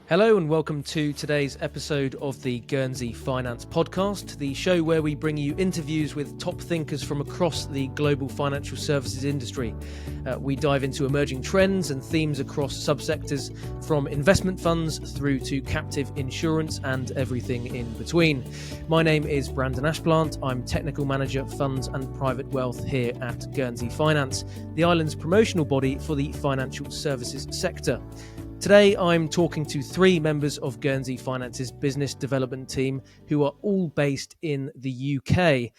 Hello and welcome to today's episode of the Guernsey Finance Podcast, the show where we bring you interviews with top thinkers from across the global financial services industry. We dive into emerging trends and themes across subsectors, from investment funds through to captive insurance and everything in between. My name is Brandon Ashplant. I'm Technical Manager, Funds and Private Wealth here at Guernsey Finance, the island's promotional body for the financial services sector. Today, I'm talking to three members of Guernsey Finance's business development team who are all based in the UK.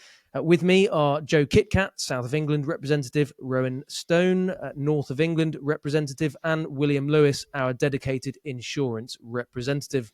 With me are Joe Kitcat, South of England representative, Rowan Stone, North of England representative, and William Lewis, our dedicated insurance representative.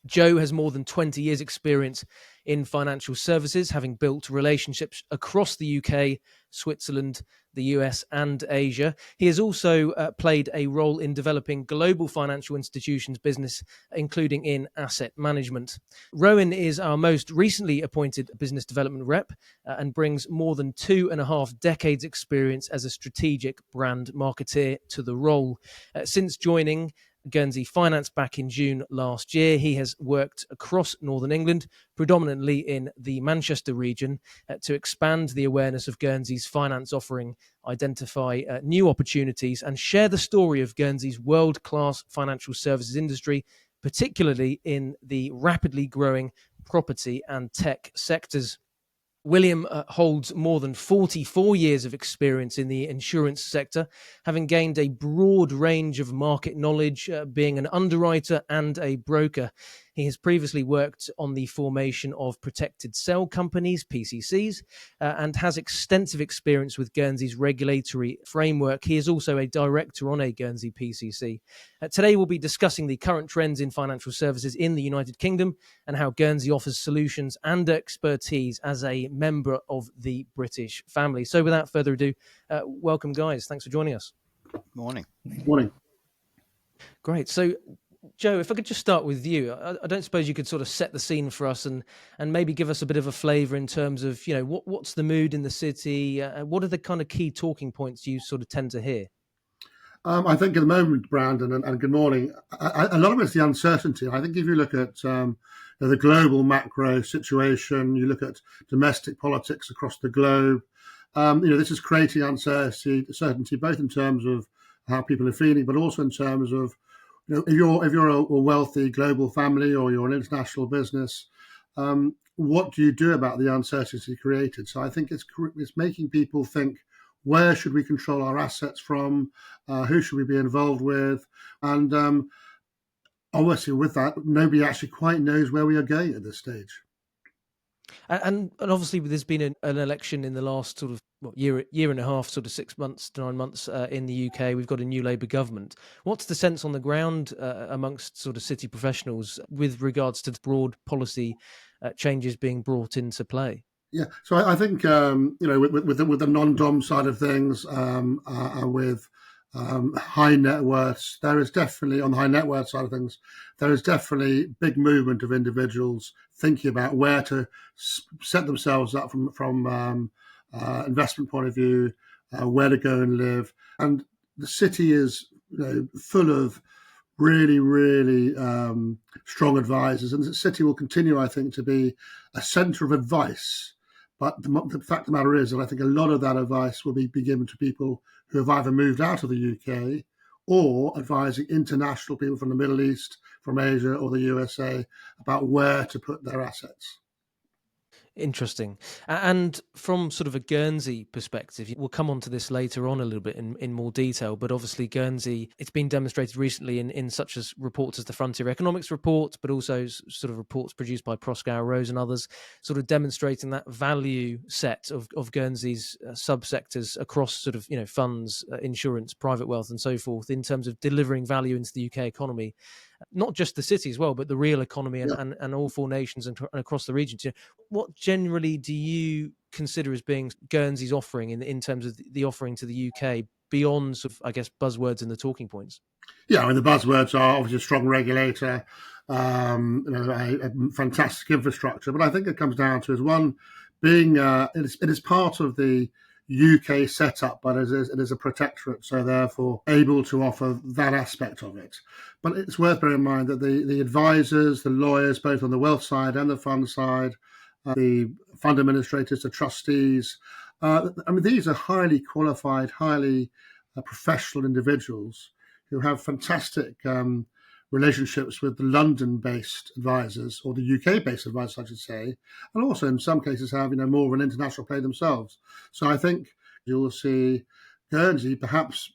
Joe has more than 20 years' experience in financial services, having built relationships across the UK, Switzerland, the US, and Asia. He has also played a role in developing global financial institutions business, including in asset management. Rowan is our most recently appointed business development rep and brings more than 2.5 decades' experience as a strategic brand marketeer to the role. Since joining Guernsey Finance back in June last year, he has worked across Northern England, predominantly in the Manchester region, to expand the awareness of Guernsey's finance offering, identify new opportunities, and share the story of Guernsey's world-class financial services industry, particularly in the rapidly growing property and tech sectors. William holds more than 44 years of experience in the insurance sector, having gained a broad range of market knowledge, being an underwriter and a broker. He has previously worked on the formation of protected cell companies, PCCs, and has extensive experience with Guernsey's regulatory framework. He is also a director on a Guernsey PCC. Today we'll be discussing the current trends in financial services in the United Kingdom and how Guernsey offers solutions and expertise as a member of the British family. So without further ado, welcome guys. Thanks for joining us. Morning. Morning. Great. So Joe, if I could just start with you, I don't suppose you could sort of set the scene for us and maybe give us a bit of a flavour in terms of, you know, what's the mood in the city? What are the kind of key talking points you sort of tend to hear? I think at the moment, Brandon, and good morning, a lot of it's the uncertainty. I think if you look at the global macro situation, you look at domestic politics across the globe, this is creating uncertainty, both in terms of how people are feeling, but also in terms of, if you're a wealthy global family or you're an international business, what do you do about the uncertainty created? So I think it's making people think, where should we control our assets from? Who should we be involved with? And obviously with that, nobody actually quite knows where we are going at this stage. And obviously there's been an election in the last sort of year and a half, sort of 6 months to 9 months in the UK. We've got a new Labour government. What's the sense on the ground amongst sort of city professionals with regards to broad policy changes being brought into play? Yeah, so I think with the non-dom side of things, with high net worths, there is definitely, on the high net worth side of things, there is definitely big movement of individuals thinking about where to set themselves up from investment point of view, where to go and live. And the city is full of really, really strong advisors, and the city will continue, I think, to be a centre of advice. But the fact of the matter is that I think a lot of that advice will be given to people who have either moved out of the UK or advising international people from the Middle East, from Asia or the USA about where to put their assets. Interesting. And from sort of a Guernsey perspective, we'll come on to this later on a little bit in more detail, but obviously Guernsey, it's been demonstrated recently in such as reports as the Frontier Economics Report, but also sort of reports produced by Proskauer Rose and others, sort of demonstrating that value set of Guernsey's subsectors across sort of, funds, insurance, private wealth and so forth in terms of delivering value into the UK economy. Not just the city as well, but the real economy and all four nations and across the regions. What generally do you consider as being Guernsey's offering in terms of the offering to the UK beyond sort of, I guess, buzzwords and the talking points? Yeah, I mean, the buzzwords are obviously a strong regulator, a fantastic infrastructure. But I think it comes down to is one being it is part of the UK setup, but it is a protectorate, so therefore able to offer that aspect of it. But it's worth bearing in mind that the advisors, the lawyers, both on the wealth side and the fund side, the fund administrators, the trustees, these are highly qualified, highly professional individuals who have fantastic relationships with the London-based advisors, or the UK-based advisors, I should say, and also in some cases have more of an international play themselves. So I think you'll see Guernsey, perhaps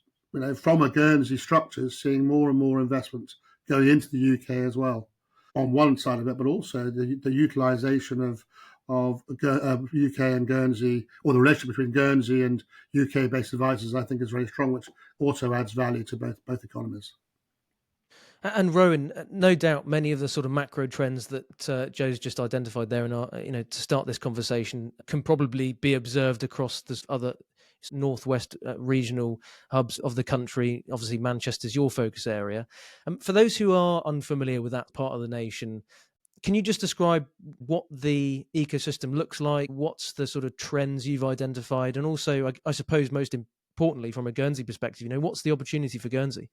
from a Guernsey structure, seeing more and more investment going into the UK as well, on one side of it, but also the utilisation of UK and Guernsey, or the relationship between Guernsey and UK-based advisors, I think is very strong, which also adds value to both economies. And Rowan, no doubt many of the sort of macro trends that Joe's just identified there in our, to start this conversation can probably be observed across the other northwest regional hubs of the country. Obviously, Manchester's your focus area. For those who are unfamiliar with that part of the nation, can you just describe what the ecosystem looks like? What's the sort of trends you've identified? And also, I suppose most importantly, from a Guernsey perspective, what's the opportunity for Guernsey?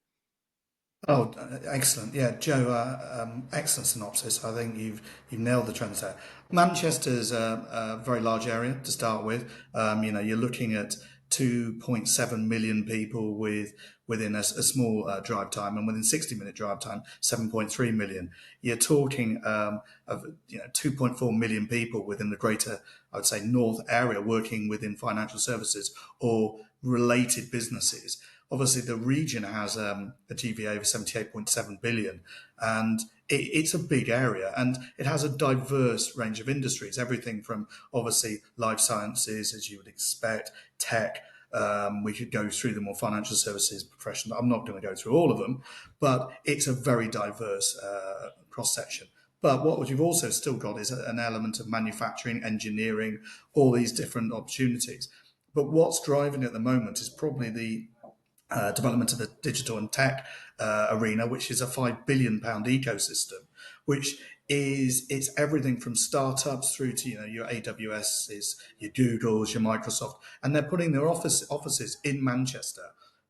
Oh, excellent! Yeah, Joe, excellent synopsis. I think you've nailed the trends there. Manchester's a very large area to start with. You're looking at 2.7 million people within a small drive time, and within 60-minute drive time, 7.3 million. You're talking of 2.4 million people within the greater, I would say, north area working within financial services or related businesses. Obviously, the region has a GVA of 78.7 billion, and it's a big area, and it has a diverse range of industries, everything from obviously life sciences, as you would expect, tech. We could go through them, or financial services, professional. I'm not going to go through all of them, but it's a very diverse cross section. But what you've also still got is an element of manufacturing, engineering, all these different opportunities. But what's driving at the moment is probably the development of the digital and tech arena, which is a £5 billion ecosystem, which it's everything from startups through to your AWS's, your Googles, your Microsoft, and they're putting their offices in Manchester.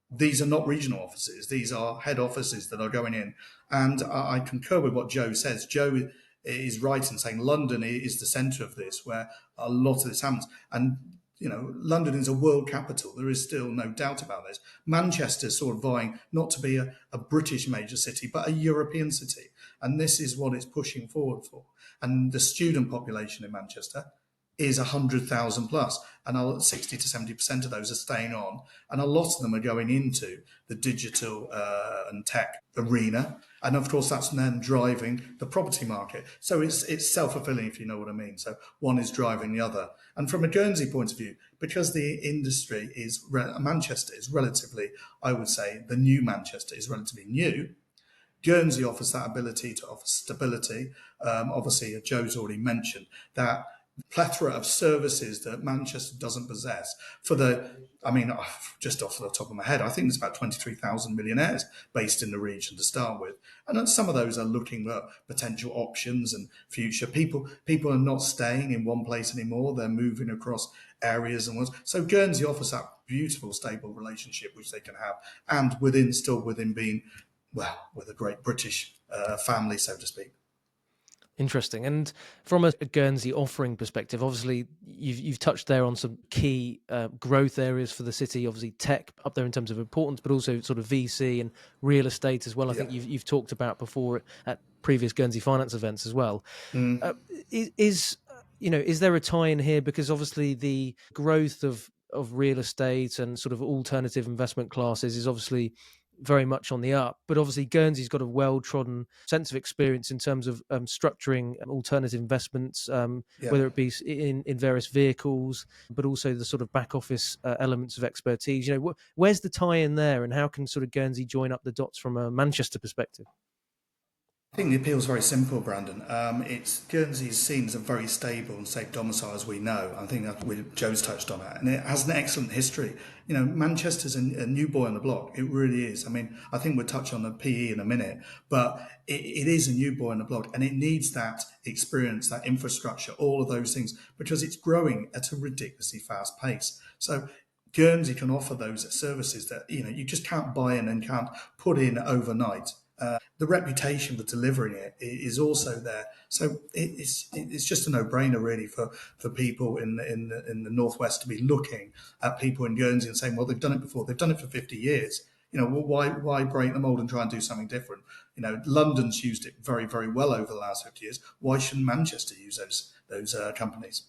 These are not regional offices; these are head offices that are going in. And I concur with what Joe says. Joe is right in saying London is the centre of this, where a lot of this happens. And London is a world capital. There is still no doubt about this. Manchester's sort of vying not to be a British major city, but a European city. And this is what it's pushing forward for. And the student population in Manchester is 100,000 plus, and 60 to 70% of those are staying on, and a lot of them are going into the digital and tech arena, and of course that's then driving the property market. So it's self-fulfilling, if you know what I mean. So one is driving the other, and from a Guernsey point of view, because the industry is Manchester is relatively, I would say, the new Manchester is relatively new. Guernsey offers that ability to offer stability. Obviously, Joe's already mentioned that plethora of services that Manchester doesn't possess. Just off the top of my head, I think there's about 23,000 millionaires based in the region to start with. And some of those are looking at potential options and future. People are not staying in one place anymore. They're moving across areas and so Guernsey offers that beautiful, stable relationship which they can have, and still within being, well, with a great British family, so to speak. Interesting. And from a Guernsey offering perspective, obviously you've touched there on some key growth areas for the city. Obviously, tech up there in terms of importance, but also sort of VC and real estate as well. I think you've talked about before at previous Guernsey finance events as well. Is there a tie in here? Because obviously the growth of real estate and sort of alternative investment classes is obviously very much on the up, but obviously Guernsey's got a well-trodden sense of experience in terms of structuring alternative investments, whether it be in various vehicles, but also the sort of back office elements of expertise. Where's the tie-in there, and how can sort of Guernsey join up the dots from a Manchester perspective? I think the appeal is very simple, Brandon. It's Guernsey is seen as a very stable and safe domicile, as we know. I think that Joe's touched on that, and it has an excellent history. Manchester's a new boy on the block. It really is. I think we'll touch on the PE in a minute, but it is a new boy on the block, and it needs that experience, that infrastructure, all of those things, because it's growing at a ridiculously fast pace. So Guernsey can offer those services that you just can't buy in and can't put in overnight. The reputation for delivering it is also there, so it's just a no-brainer really for people in the northwest to be looking at people in Guernsey and saying, well, they've done it before, they've done it for 50 years. Well, why break the mold and try and do something different? London's used it very, very well over the last 50 years. Why shouldn't Manchester use those companies?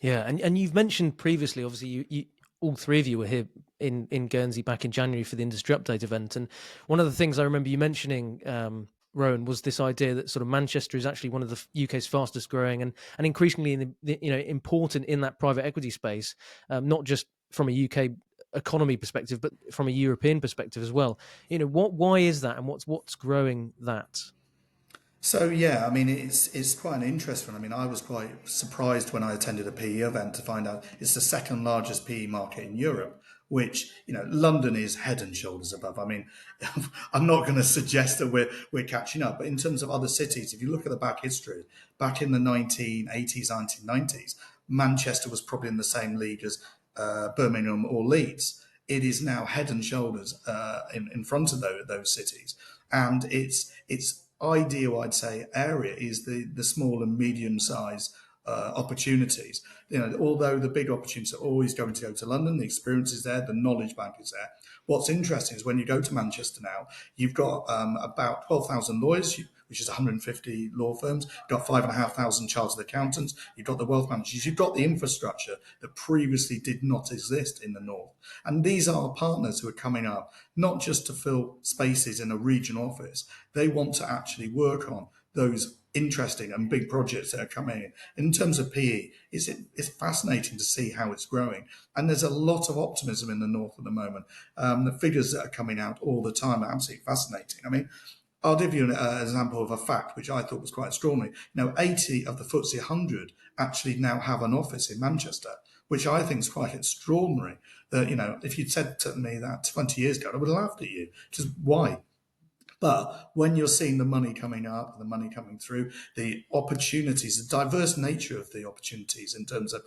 Yeah, and you've mentioned previously, obviously, you all three of you were here in Guernsey back in January for the Industry Update event, and one of the things I remember you mentioning, Rowan, was this idea that sort of Manchester is actually one of the UK's fastest growing and increasingly important in that private equity space, not just from a UK economy perspective, but from a European perspective as well. Why is that, and what's growing that? So yeah, I mean it's quite an interesting one. I mean, I was quite surprised when I attended a PE event to find out it's the second largest PE market in Europe, which London is head and shoulders above. I mean, I'm not going to suggest that we're catching up, but in terms of other cities, if you look at the back history, back in the 1980s, 1990s, Manchester was probably in the same league as Birmingham or Leeds. It is now head and shoulders in front of those cities, and it's ideal, I'd say, area is the small and medium size opportunities. Although the big opportunities are always going to go to London, the experience is there, the knowledge bank is there. What's interesting is when you go to Manchester now, you've got about 12,000 lawyers, which is 150 law firms. You've got 5,500 chartered accountants. You've got the wealth managers. You've got the infrastructure that previously did not exist in the north. And these are partners who are coming up, not just to fill spaces in a regional office. They want to actually work on those interesting and big projects that are coming in. In terms of PE, it's fascinating to see how it's growing. And there's a lot of optimism in the north at the moment. The figures that are coming out all the time are absolutely fascinating. I mean, I'll give you an example of a fact which I thought was quite extraordinary. 80 of the FTSE 100 actually now have an office in Manchester, which I think is quite extraordinary. That if you'd said to me that 20 years ago, I would have laughed at you. Just why? But when you're seeing the money coming up, the money coming through, the opportunities, the diverse nature of the opportunities in terms of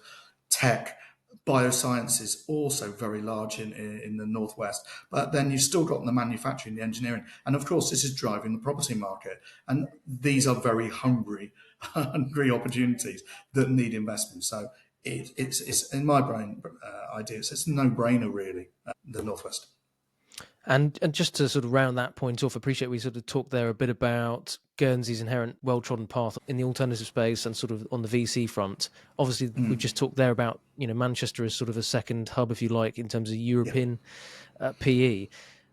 tech, bioscience is also very large in the northwest. But then you've still got the manufacturing, the engineering, and of course this is driving the property market. And these are very hungry opportunities that need investment. So it's in my brain idea. It's a no-brainer really. The northwest. And just to sort of round that point off, appreciate we sort of talked there a bit about Guernsey's inherent well-trodden path in the alternative space and sort of on the VC front. Obviously, we just talked there about Manchester as sort of a second hub, if you like, in terms of European PE.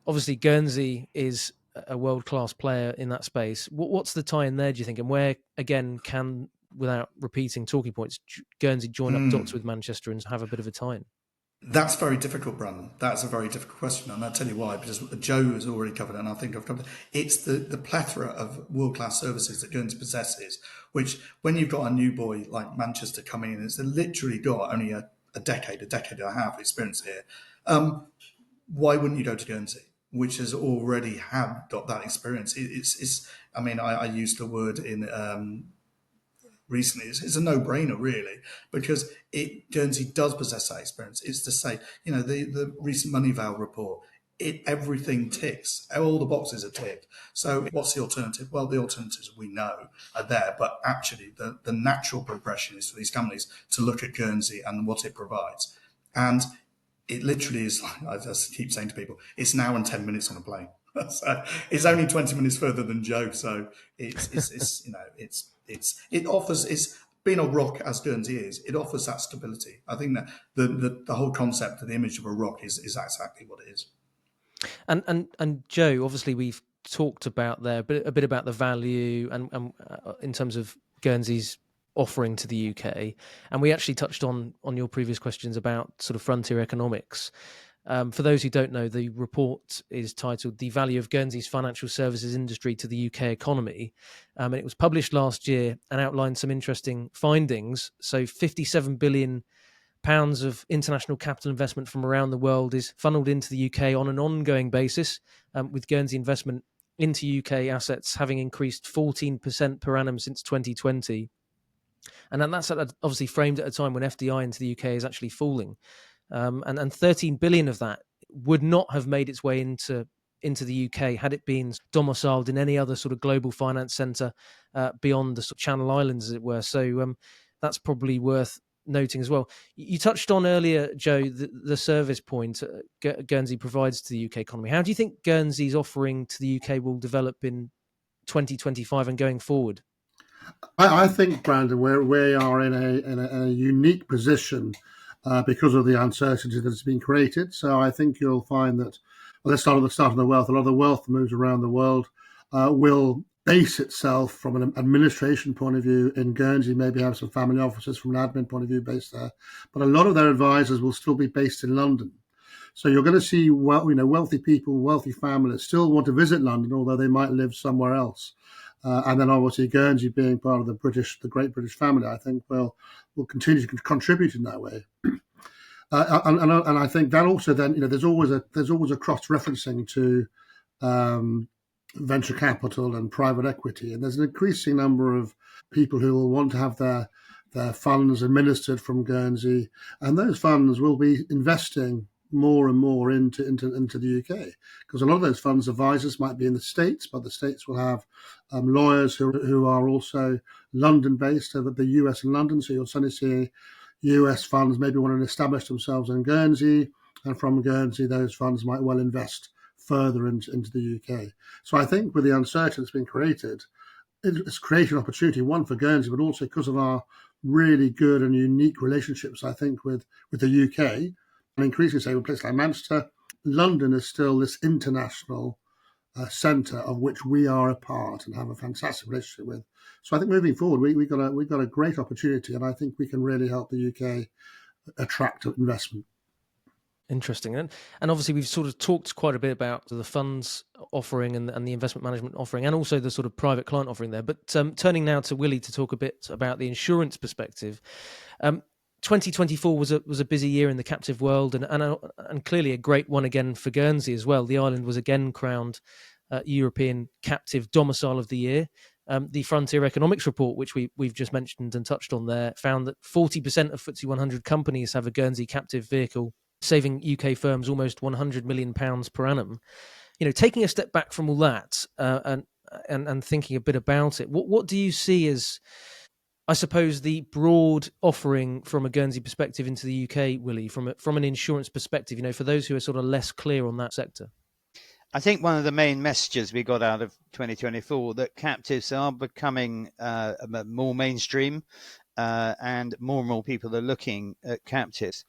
Obviously, Guernsey is a world-class player in that space. What's the tie in there, do you think? And where, again, can, without repeating talking points, Guernsey join up dots with Manchester and have a bit of a tie-in? That's very difficult, Brandon. That's a very difficult question, and I'll tell you why. Because Joe has already covered it, and I think I've covered it. It's the plethora of world-class services that Guernsey possesses, which when you've got a new boy like Manchester coming in, it's literally got only a decade and a half experience here. Why wouldn't you go to Guernsey, which has already got that experience? I mean, I used the word in recently. It's a no-brainer, really, because Guernsey does possess that experience. It's to say, the recent Moneyval report, everything ticks, all the boxes are ticked. So what's the alternative? Well, the alternatives we know are there, but actually the natural progression is for these companies to look at Guernsey and what it provides. And it literally is, I just keep saying to people, it's an hour and 10 minutes on a plane. So it's only 20 minutes further than Joe. So it offers, it's being a rock as Guernsey is, it offers that stability. I think that the whole concept of the image of a rock is exactly what it is. And Joe, obviously we've talked about there, but a bit about the value and in terms of Guernsey's offering to the UK, and we actually touched on your previous questions about sort of frontier economics. For those who don't know, the report is titled "The Value of Guernsey's Financial Services Industry to the UK Economy," and it was published last year and outlined some interesting findings. So, £57 billion of international capital investment from around the world is funneled into the UK on an ongoing basis, with Guernsey investment into UK assets having increased 14% per annum since 2020. And then that's obviously framed at a time when FDI into the UK is actually falling. and 13 billion of that would not have made its way into the UK had it been domiciled in any other sort of global finance centre beyond the sort of Channel Islands, as it were. So that's probably worth noting as well. You touched on earlier, Joe, the service point Guernsey provides to the UK economy. How do you think Guernsey's offering to the UK will develop in 2025 and going forward? I think, Brandon, we are in a unique position because of the uncertainty that has been created. So I think you'll find that, well, let's start at the start of the wealth. A lot of the wealth that moves around the world will base itself from an administration point of view in Guernsey, maybe have some family offices from an admin point of view based there. But a lot of their advisors will still be based in London. So you're going to see, wealthy people, wealthy families still want to visit London, although they might live somewhere else. And then obviously Guernsey being part of the Great British family, I think will continue to contribute in that way. And I think that also then, there's always a cross-referencing to venture capital and private equity, and there's an increasing number of people who will want to have their funds administered from Guernsey, and those funds will be investing more and more into the UK, because a lot of those funds advisors might be in the States, but the States will have lawyers who are also London based, so that the US and London. So you'll suddenly see US funds maybe want to establish themselves in Guernsey, and from Guernsey those funds might well invest further into the UK. So I think with the uncertainty that's been created, it's created an opportunity, one for Guernsey, but also because of our really good and unique relationships, I think, with the UK. And increasingly, say, with places like Manchester, London is still this international centre of which we are a part and have a fantastic relationship with. So I think moving forward, we've got a great opportunity, and I think we can really help the UK attract investment. Interesting. And obviously we've sort of talked quite a bit about the funds offering and the investment management offering, and also the sort of private client offering there. But turning now to Willie to talk a bit about the insurance perspective. 2024 was a busy year in the captive world, and clearly a great one again for Guernsey as well. The island was again crowned European Captive Domicile of the Year. The Frontier Economics Report, which we've just mentioned and touched on there, found that 40% of FTSE 100 companies have a Guernsey captive vehicle, saving UK firms almost £100 million per annum. Taking a step back from all that and thinking a bit about it, what do you see as, I suppose, the broad offering from a Guernsey perspective into the UK, Willie, from an insurance perspective, for those who are sort of less clear on that sector? I think one of the main messages we got out of 2024 that captives are becoming more mainstream, and more people are looking at captives.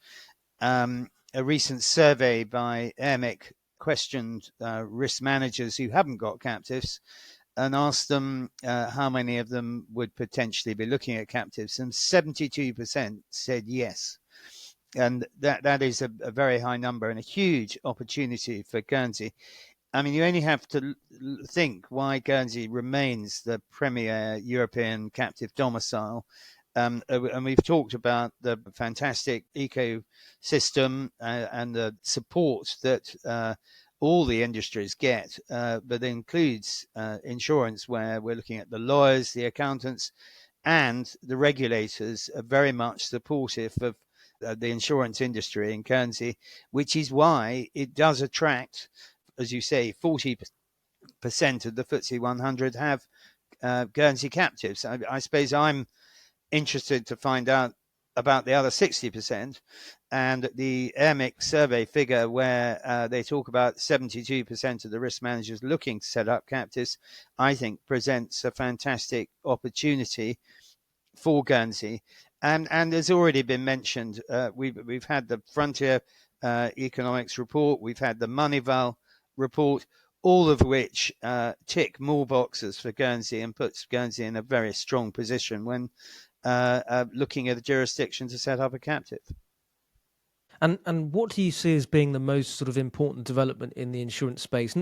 A recent survey by EMIC questioned risk managers who haven't got captives and asked them how many of them would potentially be looking at captives, and 72% said yes. And that is a very high number and a huge opportunity for Guernsey. I mean, you only have to think why Guernsey remains the premier European captive domicile. And we've talked about the fantastic ecosystem and the support that all the industries get, but it includes insurance, where we're looking at the lawyers, the accountants, and the regulators are very much supportive of the insurance industry in Guernsey, which is why it does attract, as you say, 40% of the FTSE 100 have Guernsey captives. I suppose I'm interested to find out about the other 60%, and the EMIC survey figure where they talk about 72% of the risk managers looking to set up captives, I think presents a fantastic opportunity for Guernsey. And as already been mentioned, we've had the Frontier Economics Report, we've had the Moneyval Report, all of which tick more boxes for Guernsey and puts Guernsey in a very strong position when looking at a jurisdiction to set up a captive. And what do you see as being the most sort of important development in the insurance space?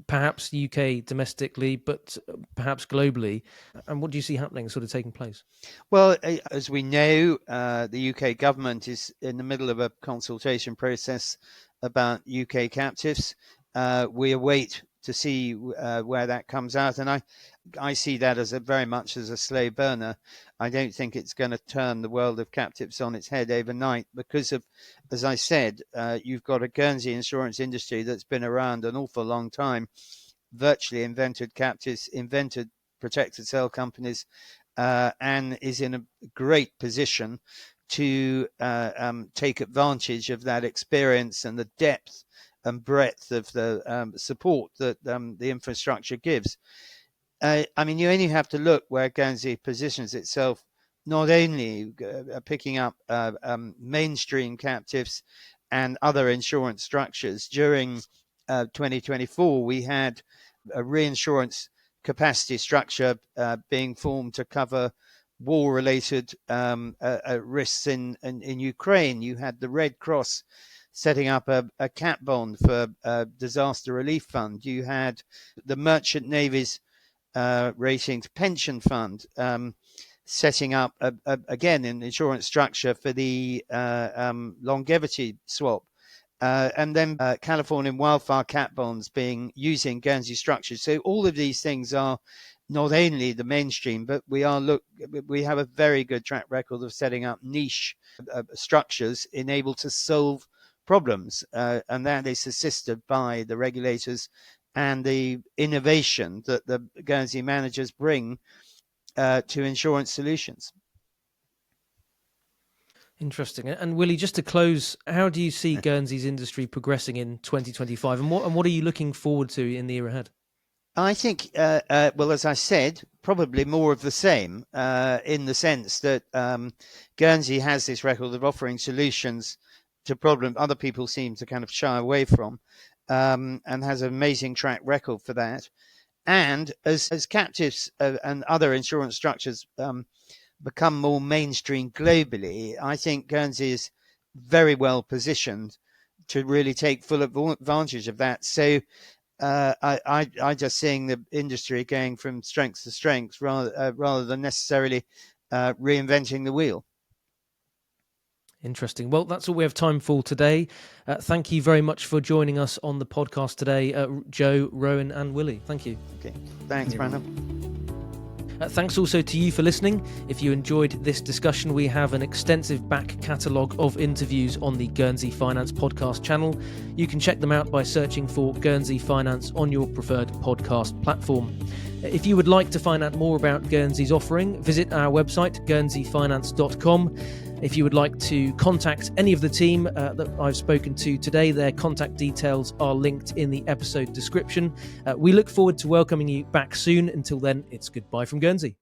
Perhaps UK domestically, but perhaps globally. And what do you see happening, sort of taking place? Well, as we know, the UK government is in the middle of a consultation process about UK captives. We await to see where that comes out. And I see that as very much as a slow burner. I don't think it's going to turn the world of captives on its head overnight because of, as I said, you've got a Guernsey insurance industry that's been around an awful long time, virtually invented captives, invented protect and sell companies, and is in a great position to take advantage of that experience and the depth and breadth of the support that the infrastructure gives. I mean, you only have to look where Guernsey positions itself, not only picking up mainstream captives and other insurance structures. During 2024, we had a reinsurance capacity structure being formed to cover war-related risks in Ukraine. You had the Red Cross setting up a cat bond for a disaster relief fund. You had the Merchant Navy's ratings pension fund setting up again an insurance structure for the longevity swap. And then Californian wildfire cat bonds using Guernsey structures. So all of these things are not only the mainstream, but we have a very good track record of setting up niche structures enabled to solve problems, and that is assisted by the regulators and the innovation that the Guernsey managers bring to insurance solutions. Interesting. And Willie, just to close, how do you see Guernsey's industry progressing in 2025, and what are you looking forward to in the year ahead? I think, well, as I said, probably more of the same in the sense that Guernsey has this record of offering solutions to problems other people seem to kind of shy away from, and has an amazing track record for that. And as captives and other insurance structures become more mainstream globally, I think Guernsey is very well positioned to really take full advantage of that. So I just seeing the industry going from strength to strength rather than necessarily reinventing the wheel. Interesting. Well, that's all we have time for today. Thank you very much for joining us on the podcast today, Joe, Rowan and Willie. Thank you. Okay. Thanks, Brandon. Thanks also to you for listening. If you enjoyed this discussion, we have an extensive back catalogue of interviews on the Guernsey Finance podcast channel. You can check them out by searching for Guernsey Finance on your preferred podcast platform. If you would like to find out more about Guernsey's offering, visit our website, guernseyfinance.com. If you would like to contact any of the team that I've spoken to today, their contact details are linked in the episode description. We look forward to welcoming you back soon. Until then, it's goodbye from Guernsey.